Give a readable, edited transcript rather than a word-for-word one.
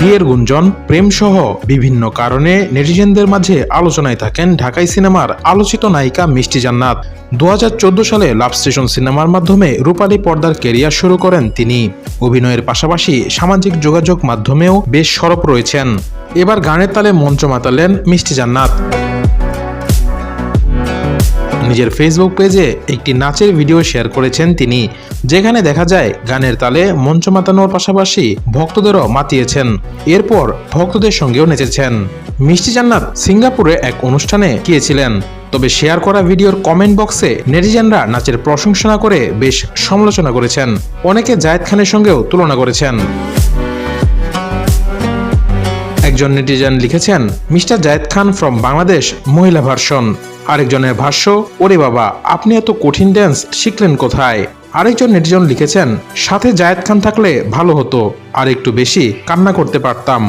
বিয়ের গুঞ্জন, প্রেম সহ বিভিন্ন কারণে নেটিজেনদের মাঝে আলোচনায় থাকেন ঢাকাই সিনেমার আলোচিত নায়িকা মিষ্টি জান্নাত। 2014 সালে লাভ স্টেশন সিনেমার মাধ্যমে রূপালী পর্দার ক্যারিয়ার শুরু করেন তিনি। অভিনয়ের পাশাপাশি সামাজিক যোগাযোগ মাধ্যমেও বেশ সরব রয়েছেন। এবার গানের তালে মঞ্চ মাতালেন মিষ্টি জান্নাত। নিজের ফেসবুক পেজে একটি নাচের ভিডিও শেয়ার করেছেন তিনি, যেখানে দেখা যায় গানের তালে মঞ্চ মাতানোর পাশাপাশি ভক্তদেরও মাতিয়েছেন। এরপর ভক্তদের সঙ্গেও নেচেছেন। মিষ্টি জান্নাত সিঙ্গাপুরে এক অনুষ্ঠানে গিয়েছিলেন, তবে শেয়ার করা ভিডিওর কমেন্ট বক্সে নেটিজেনরা নাচের প্রশংসা করে বেশ সমালোচনা করেছেন। অনেকে জায়েদ খানের সঙ্গেও তুলনা করেছেন। একজন নেটিজেন লিখেছেন, মিস্টার জায়েদ খান ফ্রম বাংলাদেশ মহিলা ভার্সন। আরেকজনের ভাষ্য, ওরে বাবা, আপনি এত কঠিন ড্যান্স শিখলেন কোথায়? আরেকজন নেটিজেন লিখেছেন, সাথে জায়েদ খান থাকলে ভালো হতো, আর একটু বেশি কান্না করতে পারতাম।